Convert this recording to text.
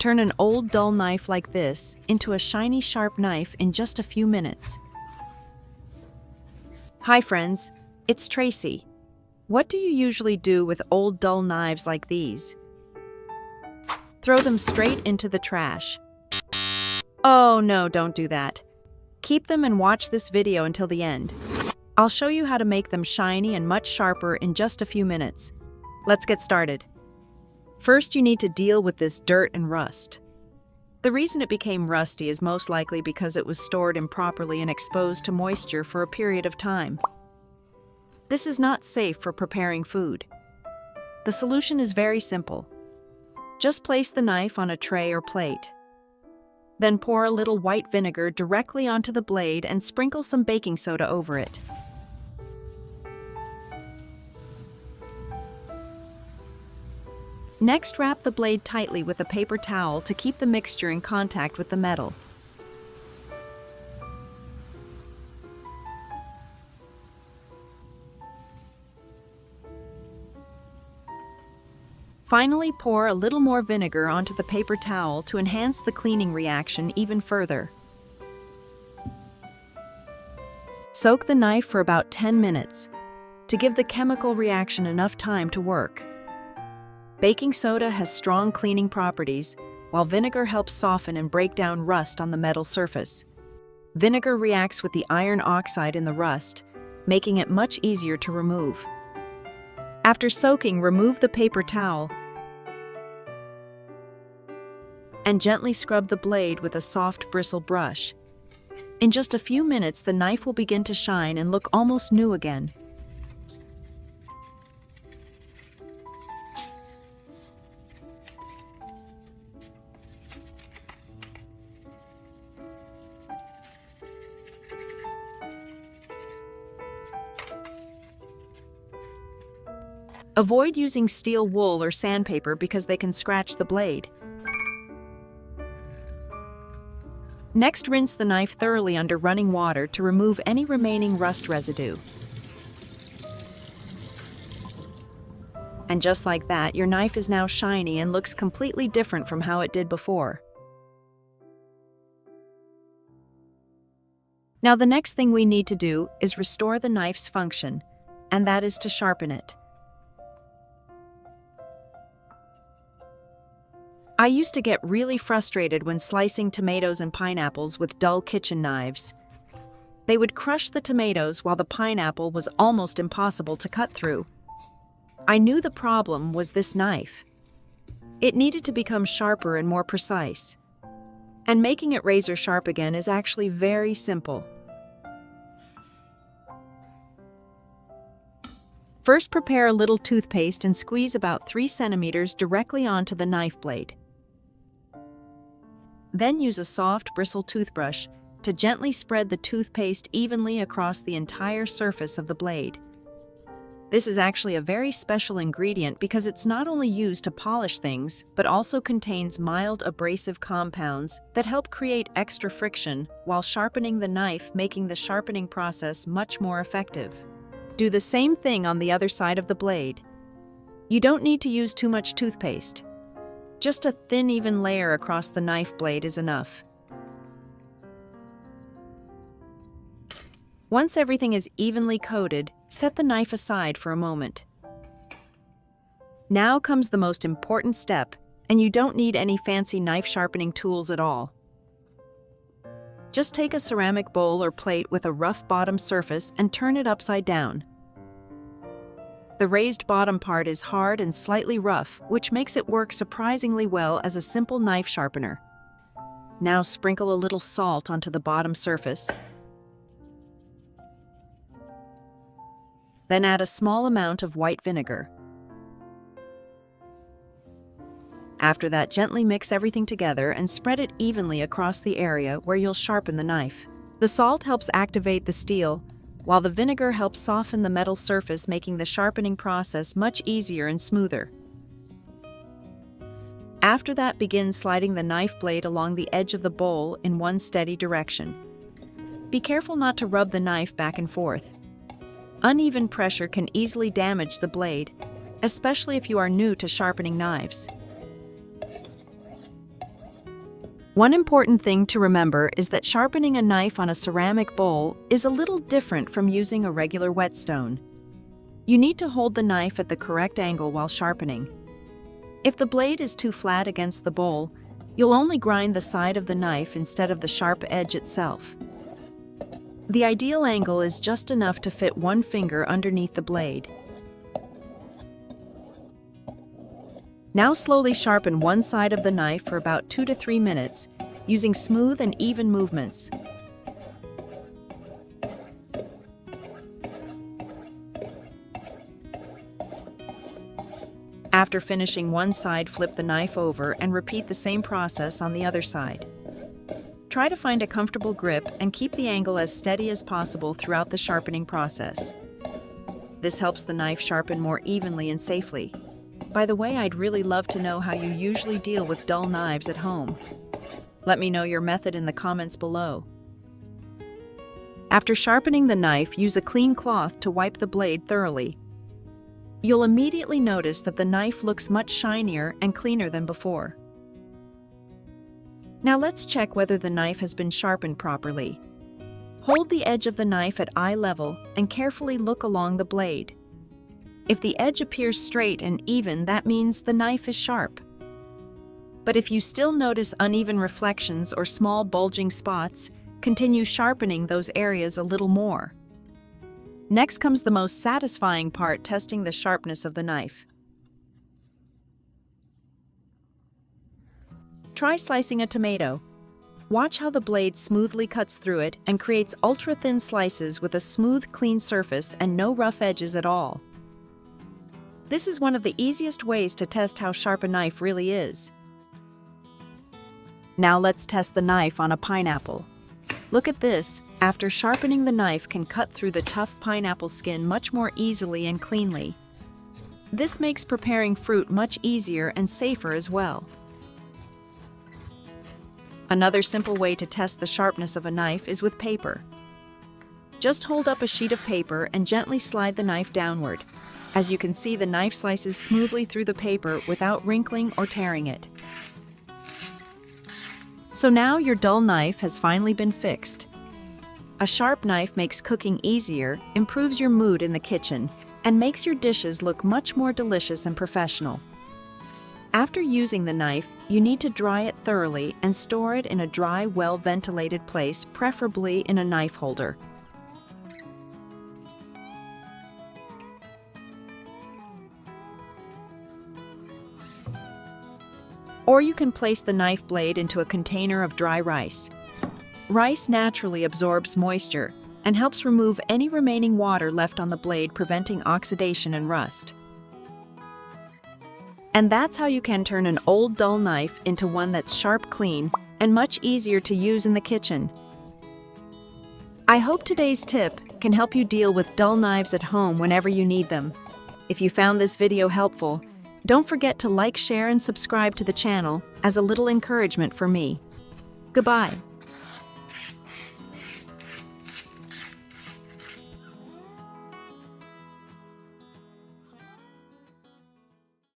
Turn an old dull knife like this into a shiny sharp knife in just a few minutes. Hi friends, it's Tracy. What do you usually do with old dull knives like these? Throw them straight into the trash. Oh no, don't do that. Keep them and watch this video until the end. I'll show you how to make them shiny and much sharper in just a few minutes. Let's get started. First, you need to deal with this dirt and rust. The reason it became rusty is most likely because it was stored improperly and exposed to moisture for a period of time. This is not safe for preparing food. The solution is very simple. Just place the knife on a tray or plate. Then pour a little white vinegar directly onto the blade and sprinkle some baking soda over it. Next, wrap the blade tightly with a paper towel to keep the mixture in contact with the metal. Finally, pour a little more vinegar onto the paper towel to enhance the cleaning reaction even further. Soak the knife for about 10 minutes to give the chemical reaction enough time to work. Baking soda has strong cleaning properties, while vinegar helps soften and break down rust on the metal surface. Vinegar reacts with the iron oxide in the rust, making it much easier to remove. After soaking, remove the paper towel and gently scrub the blade with a soft bristle brush. In just a few minutes, the knife will begin to shine and look almost new again. Avoid using steel wool or sandpaper because they can scratch the blade. Next, rinse the knife thoroughly under running water to remove any remaining rust residue. And just like that, your knife is now shiny and looks completely different from how it did before. Now, the next thing we need to do is restore the knife's function, and that is to sharpen it. I used to get really frustrated when slicing tomatoes and pineapples with dull kitchen knives. They would crush the tomatoes while the pineapple was almost impossible to cut through. I knew the problem was this knife. It needed to become sharper and more precise. And making it razor sharp again is actually very simple. First, prepare a little toothpaste and squeeze about 3 centimeters directly onto the knife blade. Then use a soft, bristled toothbrush to gently spread the toothpaste evenly across the entire surface of the blade. This is actually a very special ingredient because it's not only used to polish things, but also contains mild abrasive compounds that help create extra friction while sharpening the knife, making the sharpening process much more effective. Do the same thing on the other side of the blade. You don't need to use too much toothpaste. Just a thin, even layer across the knife blade is enough. Once everything is evenly coated, set the knife aside for a moment. Now comes the most important step, and you don't need any fancy knife sharpening tools at all. Just take a ceramic bowl or plate with a rough bottom surface and turn it upside down. The raised bottom part is hard and slightly rough, which makes it work surprisingly well as a simple knife sharpener. Now sprinkle a little salt onto the bottom surface. Then add a small amount of white vinegar. After that, gently mix everything together and spread it evenly across the area where you'll sharpen the knife. The salt helps activate the steel, while the vinegar helps soften the metal surface, making the sharpening process much easier and smoother. After that, begin sliding the knife blade along the edge of the bowl in one steady direction. Be careful not to rub the knife back and forth. Uneven pressure can easily damage the blade, especially if you are new to sharpening knives. One important thing to remember is that sharpening a knife on a ceramic bowl is a little different from using a regular whetstone. You need to hold the knife at the correct angle while sharpening. If the blade is too flat against the bowl, you'll only grind the side of the knife instead of the sharp edge itself. The ideal angle is just enough to fit one finger underneath the blade. Now slowly sharpen one side of the knife for about 2 to 3 minutes, using smooth and even movements. After finishing one side, flip the knife over and repeat the same process on the other side. Try to find a comfortable grip and keep the angle as steady as possible throughout the sharpening process. This helps the knife sharpen more evenly and safely. By the way, I'd really love to know how you usually deal with dull knives at home. Let me know your method in the comments below. After sharpening the knife, use a clean cloth to wipe the blade thoroughly. You'll immediately notice that the knife looks much shinier and cleaner than before. Now let's check whether the knife has been sharpened properly. Hold the edge of the knife at eye level and carefully look along the blade. If the edge appears straight and even, that means the knife is sharp. But if you still notice uneven reflections or small bulging spots, continue sharpening those areas a little more. Next comes the most satisfying part, testing the sharpness of the knife. Try slicing a tomato. Watch how the blade smoothly cuts through it and creates ultra-thin slices with a smooth, clean surface and no rough edges at all. This is one of the easiest ways to test how sharp a knife really is. Now let's test the knife on a pineapple. Look at this. After sharpening, the knife can cut through the tough pineapple skin much more easily and cleanly. This makes preparing fruit much easier and safer as well. Another simple way to test the sharpness of a knife is with paper. Just hold up a sheet of paper and gently slide the knife downward. As you can see, the knife slices smoothly through the paper without wrinkling or tearing it. So now your dull knife has finally been fixed. A sharp knife makes cooking easier, improves your mood in the kitchen, and makes your dishes look much more delicious and professional. After using the knife, you need to dry it thoroughly and store it in a dry, well-ventilated place, preferably in a knife holder. Or you can place the knife blade into a container of dry rice. Rice naturally absorbs moisture and helps remove any remaining water left on the blade, preventing oxidation and rust. And that's how you can turn an old dull knife into one that's sharp, clean, and much easier to use in the kitchen. I hope today's tip can help you deal with dull knives at home whenever you need them. If you found this video helpful, don't forget to like, share, and subscribe to the channel as a little encouragement for me. Goodbye.